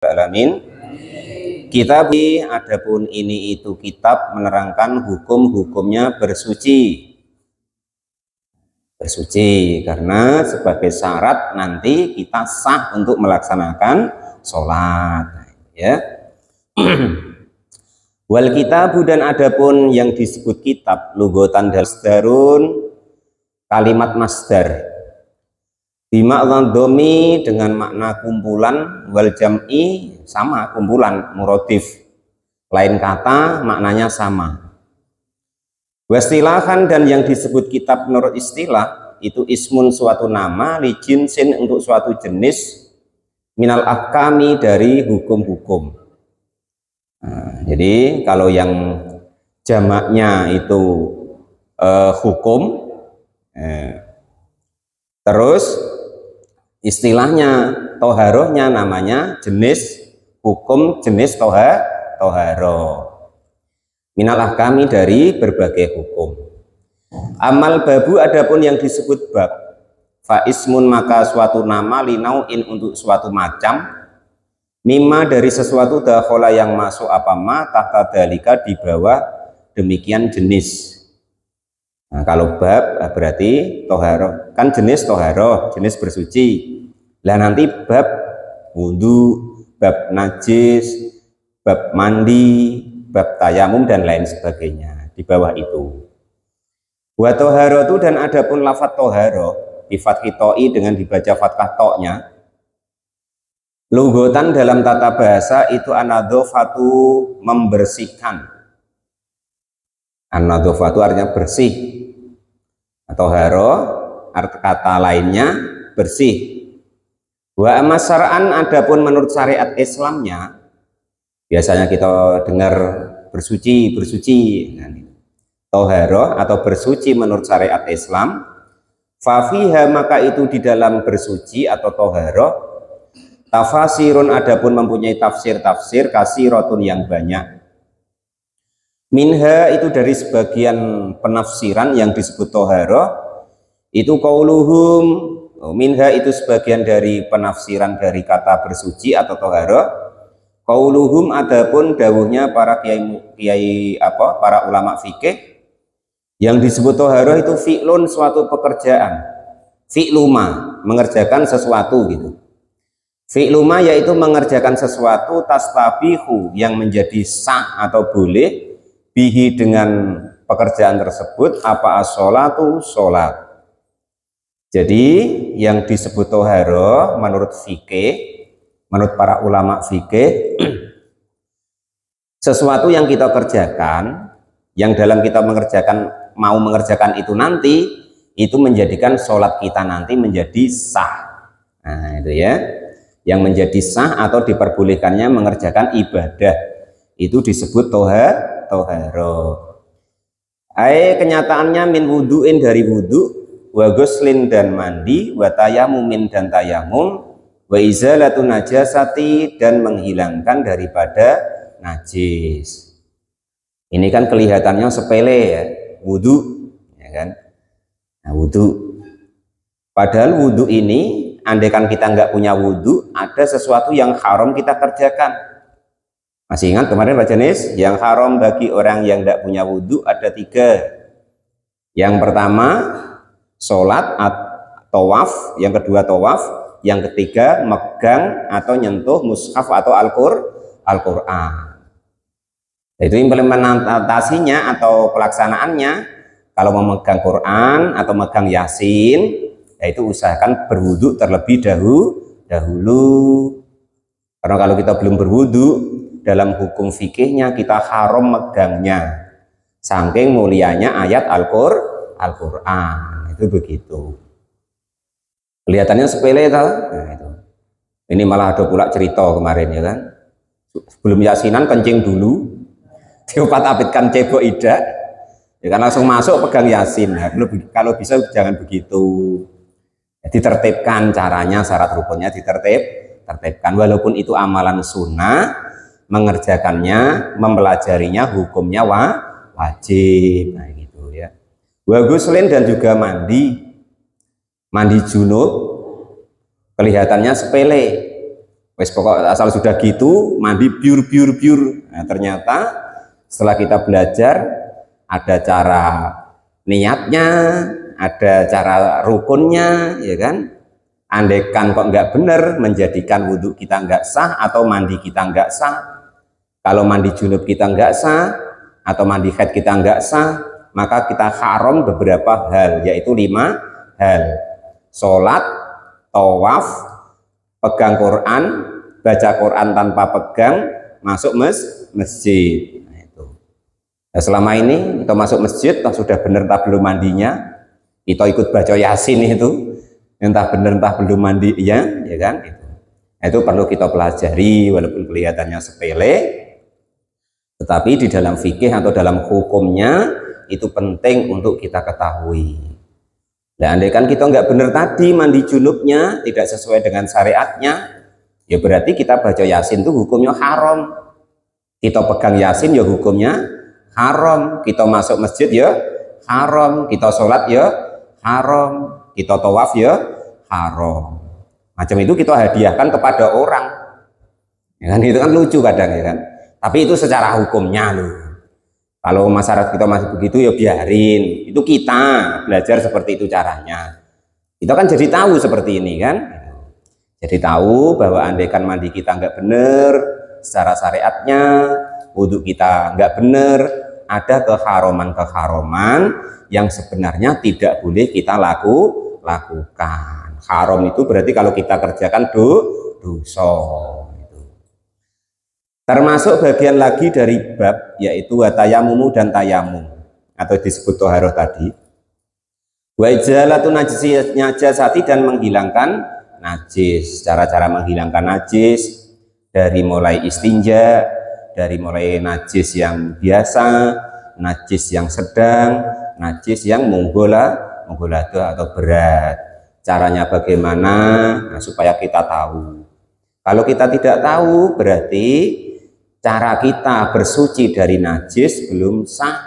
Alamin. Kitab adapun ini itu kitab menerangkan hukum-hukumnya bersuci. Bersuci karena sebagai syarat nanti kita sah untuk melaksanakan sholat, ya. Wal kitabu dan adapun yang disebut kitab lugotan dasdarun kalimat masdar bimakna domi dengan makna kumpulan, wal jam'i sama kumpulan murodif, lain kata maknanya sama. Wastilahan dan yang disebut kitab menurut istilah itu ismun suatu nama li jinsin untuk suatu jenis minal ahkami dari hukum-hukum. Nah, jadi kalau yang jamaknya itu hukum, terus istilahnya toharohnya namanya jenis hukum, jenis toharoh minal ahkami dari berbagai hukum. Amal babu adapun yang disebut bab fa ismun maka suatu nama linauin untuk suatu macam mimma dari sesuatu dakhola yang masuk apa ma tahta dalika di bawah demikian jenis. Nah, kalau bab berarti toharoh, kan jenis toharoh, jenis bersuci. Lah nanti bab wudhu, bab najis, bab mandi, bab tayamum dan lain sebagainya di bawah itu. Wa toharotu dan adapun lafadz toharoh di fathhi to'i dengan dibaca fathah to'nya. Lugotan dalam tata bahasa itu anadhofatu membersihkan. Anadhofatu artinya bersih. Toharo arti kata lainnya bersih. Wa amma syar'an adapun menurut syariat Islamnya biasanya kita dengar bersuci, toharo atau bersuci menurut syariat Islam. Fafiha maka itu di dalam bersuci atau toharo tafasirun adapun mempunyai tafsir-tafsir kasirotun yang banyak. Minha itu dari sebagian penafsiran yang disebut toharoh itu qauluhum, minha itu sebagian dari penafsiran dari kata bersuci atau toharoh. Qauluhum adapun dawuhnya para kiai para ulama fikih yang disebut toharoh itu fi'lun suatu pekerjaan, fi'luma mengerjakan sesuatu gitu. Fi'luma yaitu mengerjakan sesuatu tastabihu yang menjadi sah atau boleh bihi dengan pekerjaan tersebut apa as-sholatu sholat. Jadi yang disebut toharoh menurut fikih, menurut para ulama fikih, sesuatu yang kita kerjakan, yang dalam kita mau mengerjakan itu nanti, itu menjadikan sholat kita nanti menjadi sah. Nah itu ya, yang menjadi sah atau diperbolehkannya mengerjakan ibadah itu disebut toharoh. Kenyataannya min wudu'in dari wudu, wa ghuslin dan mandi, wa tayamumin dan tayamum, wa izalatun najasati dan menghilangkan daripada najis. Ini kan kelihatannya sepele ya, wudu, ya kan? Nah, wudu. Padahal wudu ini, andaikan kita nggak punya wudu, ada sesuatu yang haram kita kerjakan. Masih ingat kemarin Pak Janis, yang haram bagi orang yang tidak punya wudhu ada 3. Yang pertama sholat atau tawaf, yang kedua tawaf, yang ketiga megang atau nyentuh mushaf atau Al-Quran. Itu implementasinya atau pelaksanaannya, kalau memegang Quran atau megang Yasin, yaitu usahakan berwudhu terlebih dahulu. Karena kalau kita belum berwudhu, dalam hukum fikihnya kita haram megangnya, saking mulianya ayat Al-Quran. Itu begitu. Kelihatannya sepele tau? Nah, itu. Ini malah ada pula cerita kemarin ya kan. Sebelum yasinan kencing dulu, diopat-apitkan cebok ida, ya kan langsung masuk pegang yasin. Nah, kalau bisa jangan begitu. Jadi tertibkan caranya, syarat rukunnya tertibkan. Walaupun itu amalan sunnah, mengerjakannya, mempelajarinya hukumnya wajib. Nah gitu ya. Wa ghuslin dan juga mandi junub kelihatannya sepele. Wes pokok asal sudah gitu mandi biur. Nah, ternyata setelah kita belajar ada cara niatnya, ada cara rukunnya, ya kan? Andaikan kok nggak benar menjadikan wudhu kita nggak sah atau mandi kita nggak sah. Kalau mandi junub kita nggak sah atau mandi haid kita nggak sah, maka kita haram beberapa hal, yaitu 5 hal: sholat, tawaf, pegang Quran, baca Quran tanpa pegang, masuk masjid. Nah, itu. Nah, selama ini kita masuk masjid, sudah benar entah belum mandinya, kita ikut baca Yasin itu, entah benar entah belum mandi, ya kan? Nah, itu perlu kita pelajari, walaupun kelihatannya sepele, tetapi di dalam fikih atau dalam hukumnya itu penting untuk kita ketahui. Nah, andaikan kita nggak benar tadi mandi junubnya tidak sesuai dengan syariatnya, ya berarti kita baca Yasin itu hukumnya haram. Kita pegang Yasin ya hukumnya haram. Kita masuk masjid ya haram. Kita sholat ya haram. Kita tawaf ya haram. Macam itu kita hadiahkan kepada orang. Ya kan, itu kan lucu kadang, ya kan. Tapi itu secara hukumnya loh. Kalau masyarakat kita masih begitu ya biarin. Itu kita belajar seperti itu caranya. Kita kan jadi tahu seperti ini kan. Jadi tahu bahwa andaikan mandi kita nggak benar secara syariatnya, wudhu kita nggak benar, ada keharuman yang sebenarnya tidak boleh kita lakukan. Haram itu berarti kalau kita kerjakan dosa. Termasuk bagian lagi dari bab, yaitu watayamumu dan tayamum, atau disebut toharoh tadi. Wa izalatun najasati, dan menghilangkan najis. Cara-cara menghilangkan najis dari mulai istinja, dari mulai najis yang biasa, najis yang sedang, najis yang munggolada atau berat. Caranya bagaimana? Nah, supaya kita tahu. Kalau kita tidak tahu, berarti cara kita bersuci dari najis belum sah.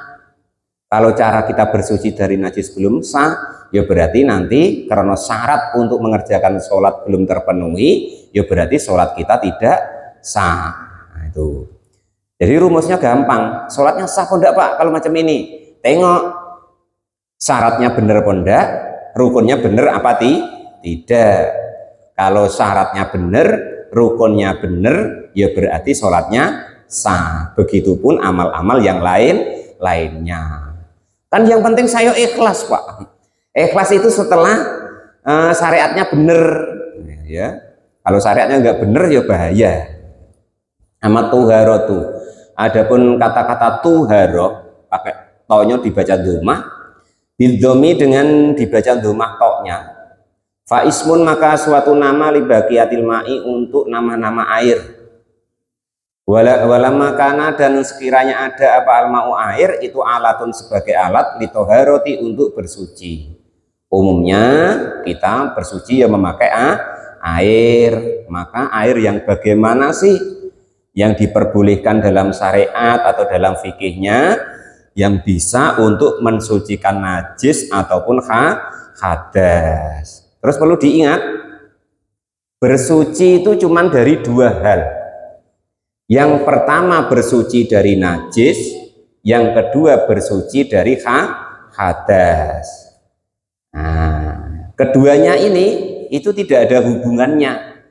Kalau cara kita bersuci dari najis belum sah, ya berarti nanti karena syarat untuk mengerjakan sholat belum terpenuhi, ya berarti sholat kita tidak sah. Nah, itu. Jadi rumusnya gampang. Sholatnya sah apa enggak, Pak? Kalau macam ini, tengok syaratnya benar apa enggak, rukunnya benar apa tidak. Kalau syaratnya benar, rukunnya benar, ya berarti sholatnya sah. Begitupun amal-amal yang lainnya. Kan yang penting saya ikhlas, Pak. Ikhlas itu setelah syariatnya benar, ya. Kalau syariatnya nggak benar, ya bahaya. Amat tuharotu. Adapun kata-kata tuharoh pakai toknya dibaca domah, bidomi dengan dibaca domah toknya. Fa ismun, maka suatu nama libaqiyatil ma'i, untuk nama-nama air. Wala makana, dan sekiranya ada apa alma'u, air itu alatun, sebagai alat litoharoti, untuk bersuci. Umumnya kita bersuci ya memakai air. Maka air yang bagaimana sih yang diperbolehkan dalam syariat atau dalam fikihnya, yang bisa untuk mensucikan najis ataupun hadas. Terus perlu diingat, bersuci itu cuma dari 2 hal. Yang pertama bersuci dari najis, yang kedua bersuci dari hadas. Nah, keduanya ini itu tidak ada hubungannya.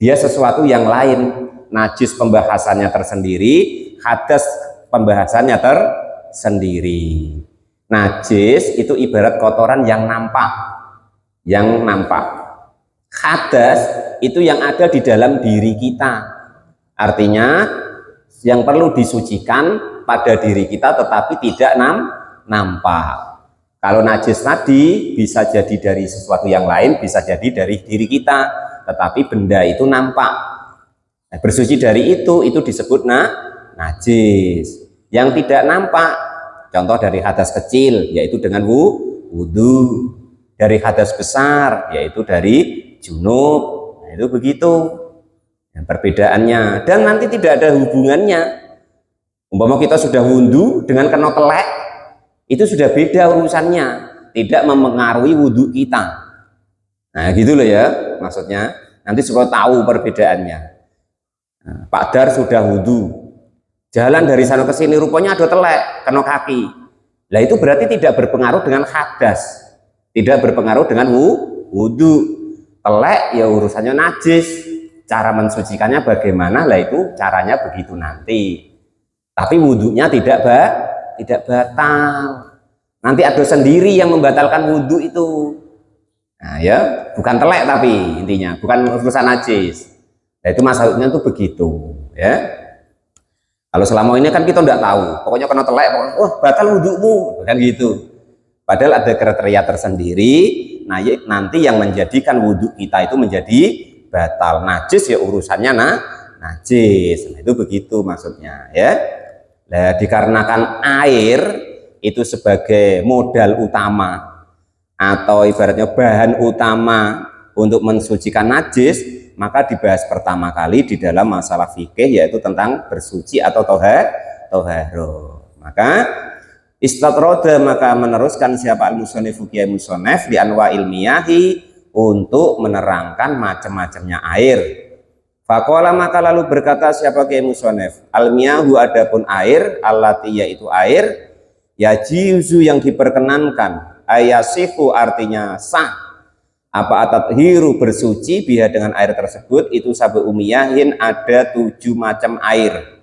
Dia sesuatu yang lain. Najis pembahasannya tersendiri, hadas pembahasannya tersendiri. Najis itu ibarat kotoran yang nampak. Hadas itu yang ada di dalam diri kita. Artinya yang perlu disucikan pada diri kita tetapi tidak nampak. Kalau najis tadi bisa jadi dari sesuatu yang lain, bisa jadi dari diri kita, tetapi benda itu nampak. Nah, bersuci dari itu disebut najis. Yang tidak nampak, contoh dari hadas kecil, yaitu dengan wudhu. Dari hadas besar, yaitu dari junub. Nah, itu begitu perbedaannya. Dan nanti tidak ada hubungannya. Umpama kita sudah wudhu dengan kena kelek, itu sudah beda urusannya, tidak memengaruhi wudhu kita. Nah gitu loh ya maksudnya, nanti supaya tahu perbedaannya. Pak Dar sudah wudhu, jalan dari sana ke sini rupanya ada telek kena kaki. Lah itu berarti tidak berpengaruh dengan hadas, tidak berpengaruh dengan wudhu. Telek ya urusannya najis, cara mensucikannya bagaimana, lah itu caranya begitu nanti. Tapi wudhunya tidak batal. Nanti ada sendiri yang membatalkan wudhu itu. Nah ya, bukan telek tapi intinya, bukan urusan najis. Nah itu masalahnya tuh begitu ya. Kalau selama ini kan kita tidak tahu, pokoknya kena telek, pokoknya, wah batal wudhumu, kan gitu. Padahal ada kriteria tersendiri. Nah nanti yang menjadikan wudhu kita itu menjadi batal. Najis ya urusannya najis. Nah itu begitu maksudnya ya. Nah dikarenakan air itu sebagai modal utama atau ibaratnya bahan utama untuk mensucikan najis, maka dibahas pertama kali di dalam masalah fikih yaitu tentang bersuci atau toharo. Maka istatroda, maka meneruskan siapa al-musonefu kiai musonef di anwa ilmiyahi untuk menerangkan macam-macamnya air. Fakola, maka lalu berkata siapa kiai musonef, al-miyahu adapun air, allati yaitu air, yajizu yang diperkenankan, ayasifu artinya sah, apa atathiru bersuci biha dengan air tersebut, itu sabu umiyahin ada 7 macam air.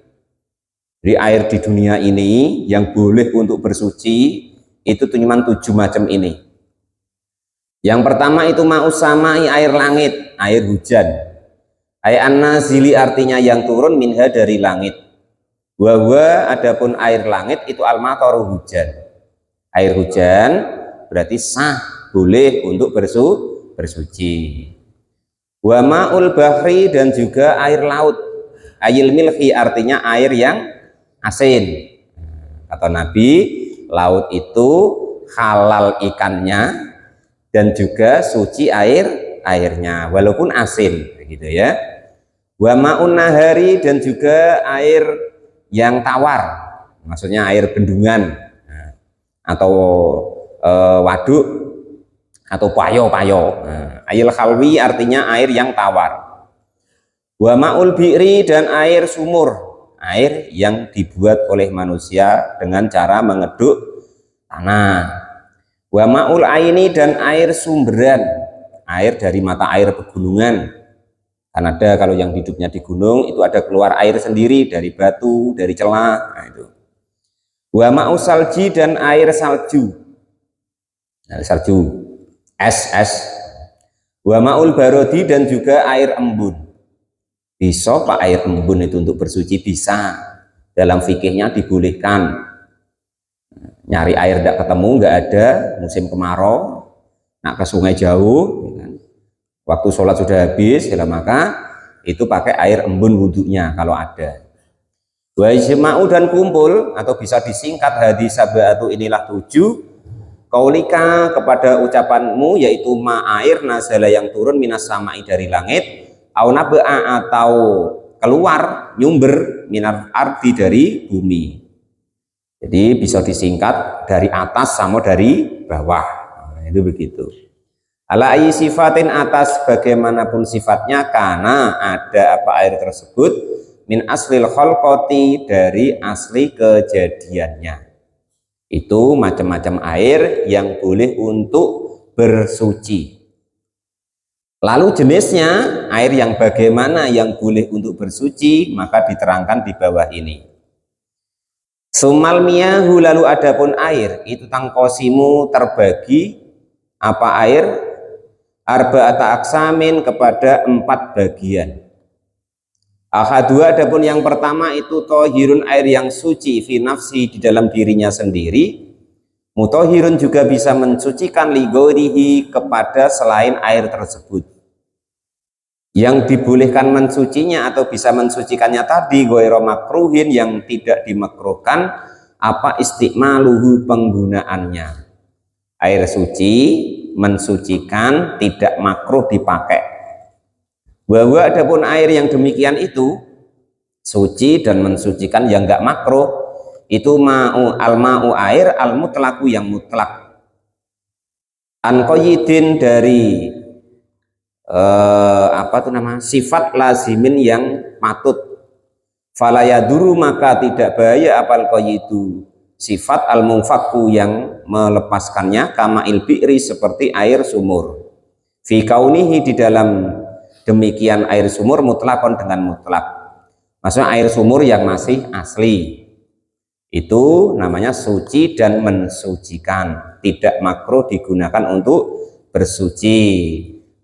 Jadi air di dunia ini yang boleh untuk bersuci itu cuma 7 macam ini. Yang pertama itu ma'usamai, air langit, air hujan. Air an-nazili artinya yang turun, minha dari langit. Wahwa adapun air langit itu al-mataru hujan. Air hujan berarti sah, boleh untuk bersuci. Wa ma'ul bahri dan juga air laut. Ayil milhi artinya air yang asin. Kata Nabi, laut itu halal ikannya dan juga suci airnya walaupun asin begitu ya. Wa ma'un nahari dan juga air yang tawar, maksudnya air bendungan atau waduk atau payo-payo. Air khalwi artinya air yang tawar. Wa ma'ul bi'ri dan air sumur, air yang dibuat oleh manusia dengan cara mengeduk tanah. Wa ma'ul aini dan air sumberan, air dari mata air pegunungan. Kan ada kalau yang hidupnya di gunung itu ada keluar air sendiri dari batu, dari celah. Nah, itu. Wa ma'u salji dan air salju. Nah, salju, es. Wa ma'ul barodi dan juga air embun. Bisa Pak air embun itu untuk bersuci? Bisa. Dalam fikihnya dibolehkan. Nyari air tidak ketemu, nggak ada, musim kemarau, nak ke sungai jauh, waktu sholat sudah habis, ya, maka itu pakai air embun wudhunya kalau ada. Wa ijma'u dan kumpul, atau bisa disingkat hadis sab'atu inilah 7, kaulika kepada ucapanmu yaitu ma air nazala yang turun minas sama'i dari langit, au naba'a atau keluar nyumber minar ardi dari bumi. Jadi bisa disingkat dari atas sama dari bawah. Nah, itu begitu. Ala ayyi sifatin, atas bagaimanapun sifatnya, karena ada apa air tersebut, min aslil khalqati dari asli kejadiannya. Itu macam-macam air yang boleh untuk bersuci. Lalu jenisnya air yang bagaimana yang boleh untuk bersuci, maka diterangkan di bawah ini. Sumal miyahu, lalu adapun air itu tangkosimu terbagi apa air arba'ata aksamin kepada 4 bagian. Ahadua adapun yang pertama itu tohirun, air yang suci, fi nafsi di dalam dirinya sendiri, mutohirun juga bisa mensucikan ligorihi kepada selain air tersebut. Yang dibolehkan mensucinya atau bisa mensucikannya tadi goiro makruhin, yang tidak dimakruhkan apa istiqmaluhu penggunaannya. Air suci mensucikan, tidak makruh dipakai. Bahwa adapun air yang demikian itu suci dan mensucikan yang enggak makruh, itu ma'u al-ma'u air al-mutlaku yang mutlak, an qayyidin dari apa tuh nama sifat lazimin yang patut Falayaduru maka tidak bahaya apal qayyidu sifat al-munfaku yang melepaskannya kama ilbi'ri seperti air sumur fi kaunihi di dalam demikian air sumur mutlakon dengan mutlak, maksudnya air sumur yang masih asli itu namanya suci dan mensucikan, tidak makruh digunakan untuk bersuci,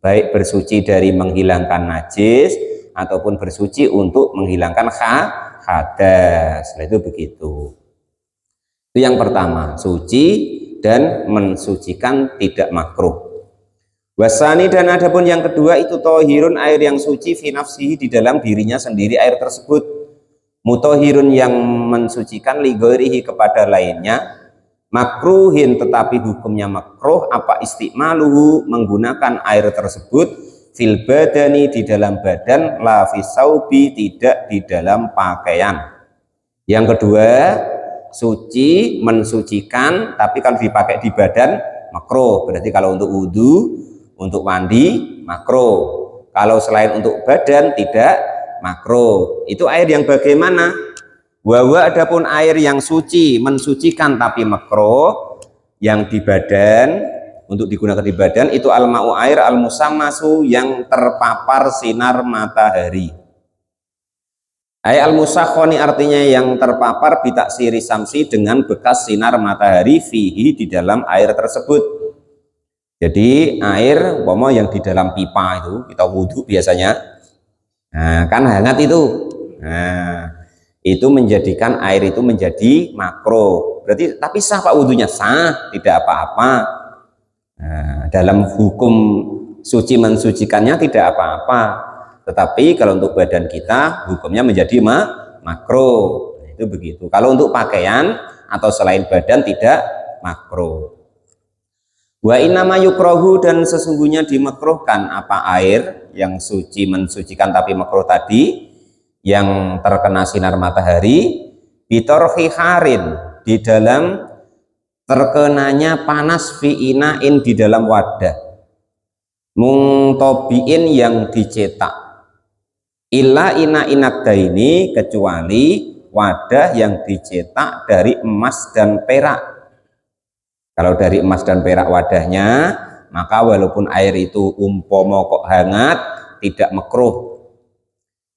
baik bersuci dari menghilangkan najis ataupun bersuci untuk menghilangkan hadas. Nah, itu begitu. Itu yang pertama, suci dan mensucikan tidak makruh. Wasani dan adapun yang kedua itu tohirun, air yang suci fi nafsihi di dalam dirinya sendiri air tersebut. Mutohirun yang mensucikan ligorihi kepada lainnya, makruhin tetapi hukumnya makruh apa istimaluhu menggunakan air tersebut fil badani di dalam badan, la fisaubi tidak di dalam pakaian. Yang kedua, suci mensucikan tapi kalau dipakai di badan makruh, berarti kalau untuk wudhu, untuk mandi makruh, kalau selain untuk badan tidak makruh. Itu air yang bagaimana? Wawa adapun air yang suci mensucikan tapi makruh yang di badan, untuk digunakan di badan itu al-ma'u air al-musammasu yang terpapar sinar matahari. Ay al-musakhoni artinya yang terpapar bitaksiri samsi dengan bekas sinar matahari fihi di dalam air tersebut. Jadi air umpama yang di dalam pipa itu kita wudhu biasanya, nah, kan hangat itu. Nah, itu menjadikan air itu menjadi makruh. Berarti tapi sah Pak wudhunya? Sah, tidak apa-apa. Nah, dalam hukum suci mensucikannya tidak apa-apa. Tetapi kalau untuk badan kita hukumnya menjadi makruh. Itu begitu. Kalau untuk pakaian atau selain badan tidak makruh. Wa innama yukrohu dan sesungguhnya dimakruhkan apa air yang suci mensucikan tapi makruh tadi yang terkena sinar matahari bitorhi harin di dalam terkenanya panas fi inain di dalam wadah mungtobiin yang dicetak illa ina inakda ini kecuali wadah yang dicetak dari emas dan perak. Kalau dari emas dan perak wadahnya, maka walaupun air itu umpomo kok hangat, tidak makruh.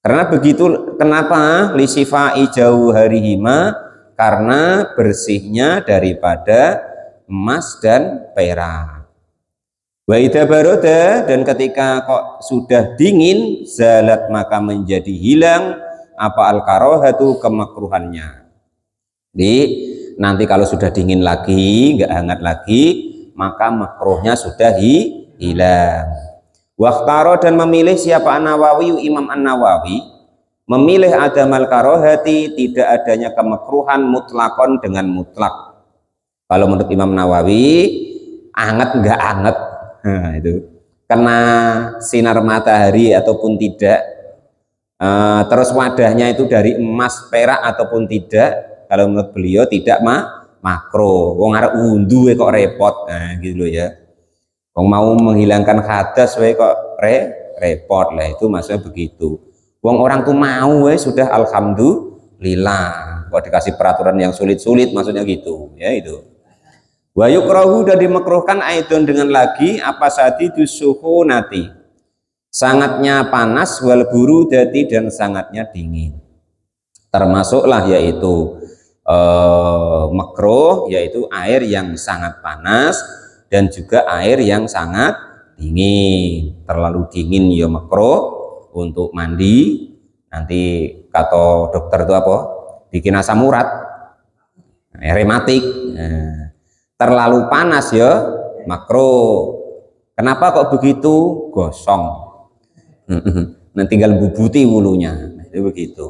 Karena begitu, kenapa? Lisifai jauh harihima, karena bersihnya daripada emas dan perak. Wa idza baroda, dan ketika kok sudah dingin, zalat maka menjadi hilang apa al-karohatu kemakruhannya. Jadi nanti kalau sudah dingin lagi, nggak hangat lagi, maka makruhnya sudah hilang. Waktaro dan memilih siapa An-Nawawi, Imam An-Nawawi memilih adamal karohati tidak adanya kemakruhan mutlakon dengan mutlak. Kalau menurut Imam Nawawi hangat nggak hangat, nah, itu kena sinar matahari ataupun tidak, terus wadahnya itu dari emas perak ataupun tidak. Kalau menurut beliau tidak makruh. Wong arep wudhu kok repot, nah gitu loh ya. Wong mau menghilangkan hadas kok repot lah, itu maksudnya begitu. Wong orang tuh mau sudah alhamdulillah. Kok dikasih peraturan yang sulit-sulit maksudnya gitu ya itu. Wa yukrahu dan dimakruhkan aidon dengan lagi apa sadi dusuhu nati. Sangatnya panas wal burudati dan sangatnya dingin. Termasuklah yaitu makruh yaitu air yang sangat panas dan juga air yang sangat dingin. Terlalu dingin ya makruh untuk mandi, nanti kata dokter itu apa, bikin asam urat, rematik. Terlalu panas ya makruh. Kenapa kok begitu? Gosong. Nanti tinggal bubuti wulunya, itu begitu.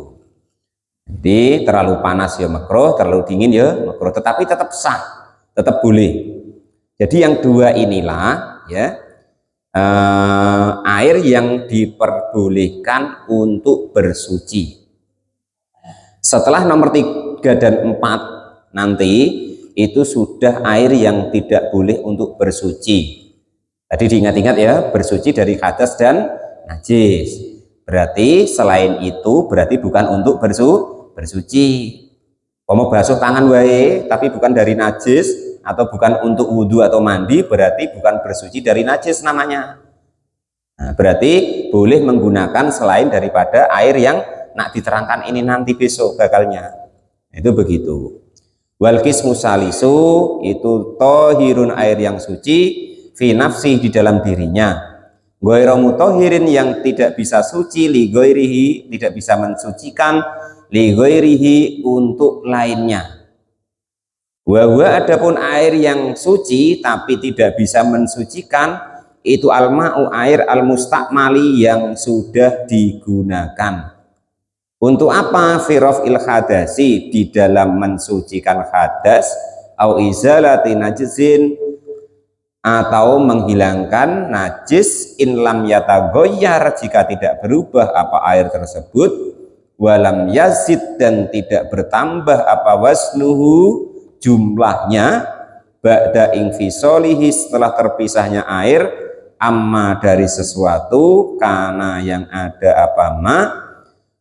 Jadi terlalu panas ya makruh, terlalu dingin ya makruh, tetapi tetap sah, tetap boleh. Jadi yang dua inilah ya air yang diperbolehkan untuk bersuci. Setelah nomor 3 dan 4 nanti itu sudah air yang tidak boleh untuk bersuci. Tadi diingat-ingat ya, bersuci dari hadas dan najis. Berarti selain itu berarti bukan untuk bersuci. Kamu basuh tangan wae tapi bukan dari najis atau bukan untuk wudhu atau mandi, berarti bukan bersuci dari najis namanya. Nah, berarti boleh menggunakan selain daripada air yang nak diterangkan ini nanti besok gagalnya. Itu begitu. Wal qismu salisu itu tohirun, air yang suci, fi nafsi, di dalam dirinya. Ghairu mutahhirin, yang tidak bisa suci, li ghairihi, tidak bisa mensucikan, li ghairihi, untuk lainnya. Wa adapun air yang suci tapi tidak bisa mensucikan, itu al-ma'u, air al-mustakmali, yang sudah digunakan. Untuk apa? Firafil hadasi, di dalam mensucikan hadas, au izalati najisin, atau menghilangkan najis, in lam yatagoyar, jika tidak berubah apa air tersebut, walam yazid, dan tidak bertambah apa wasnuhu, jumlahnya, ba'da infisolihi, setelah terpisahnya air, amma, dari sesuatu, karena yang ada apa ma,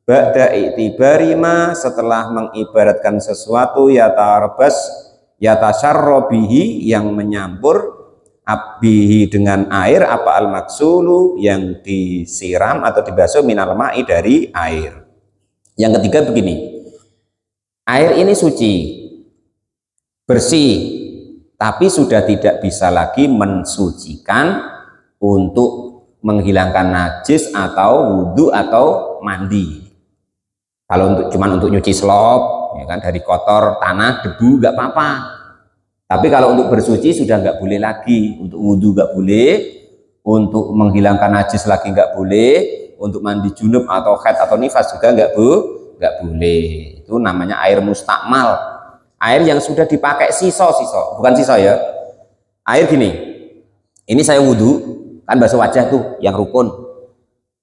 ba'da i'tibari ma, setelah mengibaratkan sesuatu, yatasarrobihi, yang menyampur, abbihi, dengan air, apa al-maksulu, yang disiram atau dibasuh, minal ma'i, dari air. Yang ketiga begini, air ini suci, bersih, tapi sudah tidak bisa lagi mensucikan untuk menghilangkan najis atau wudhu atau mandi. Kalau cuman untuk nyuci selop, ya kan, dari kotor, tanah, debu, nggak apa-apa. Tapi kalau untuk bersuci sudah nggak boleh lagi, untuk wudhu nggak boleh, untuk menghilangkan najis lagi nggak boleh, untuk mandi junub atau haid atau nifas juga nggak boleh. Itu namanya air mustakmal, air yang sudah dipakai siso-siso, bukan siso ya. Air gini, ini saya wudhu, kan basuh wajah tuh yang rukun.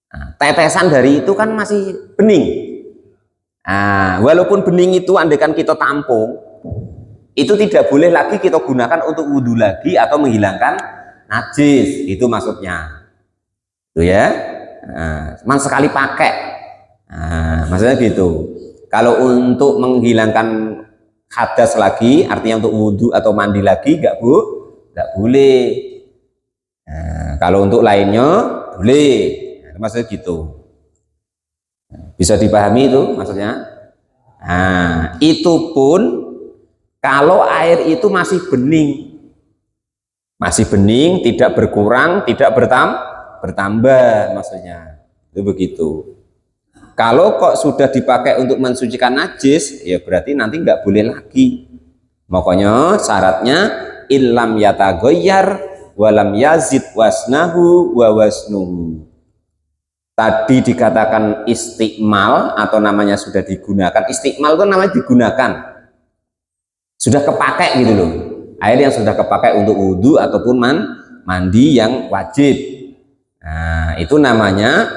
Nah, tetesan dari itu kan masih bening. Nah, walaupun bening itu andaikan kita tampung, itu tidak boleh lagi kita gunakan untuk wudhu lagi atau menghilangkan najis, itu maksudnya. Itu ya, cuma sekali pakai. Nah, maksudnya gitu. Kalau untuk menghilangkan hadas lagi, artinya untuk wudhu atau mandi lagi, nggak boleh. Nah, kalau untuk lainnya boleh. Nah, maksudnya gitu. Bisa dipahami itu maksudnya. Nah, itu pun kalau air itu masih bening, tidak berkurang, tidak bertambah, maksudnya itu begitu. Kalau kok sudah dipakai untuk mensucikan najis, ya berarti nanti nggak boleh lagi. Makanya syaratnya illam yatagoyar walam yazid wasnahu wa wasnuhu. Tadi dikatakan istiqmal, atau namanya sudah digunakan. Istiqmal itu namanya digunakan, sudah kepakai gitu loh. Air yang sudah kepakai untuk wudhu ataupun mandi yang wajib. Nah, itu namanya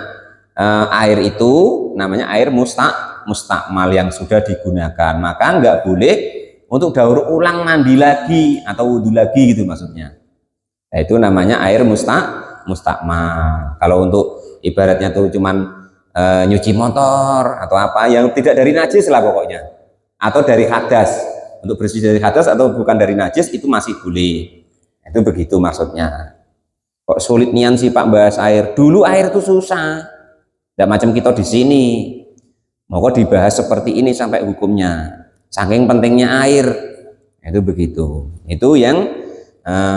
air itu namanya air mustakmal, yang sudah digunakan. Maka nggak boleh untuk daur ulang mandi lagi atau wudhu lagi gitu maksudnya. Nah, itu namanya air mustakmal. Kalau untuk ibaratnya tuh cuman nyuci motor atau apa yang tidak dari najis lah pokoknya, atau dari hadas, untuk bersih dari hadas atau bukan dari najis, itu masih boleh. Itu begitu maksudnya. Kok sulit nian sih Pak bahas air? Dulu air itu susah, tidak macam kita di sini. Mau dibahas seperti ini sampai hukumnya, saking pentingnya air. Itu begitu. Itu yang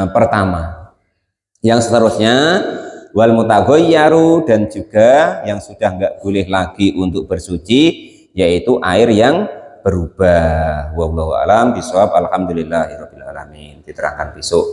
pertama. Yang seterusnya, wal mutaghayyaru, dan juga yang sudah nggak boleh lagi untuk bersuci, yaitu air yang berubah. Wallahu a'lam bishawab. Alhamdulillahirabbil alamin. Diterangkan besok.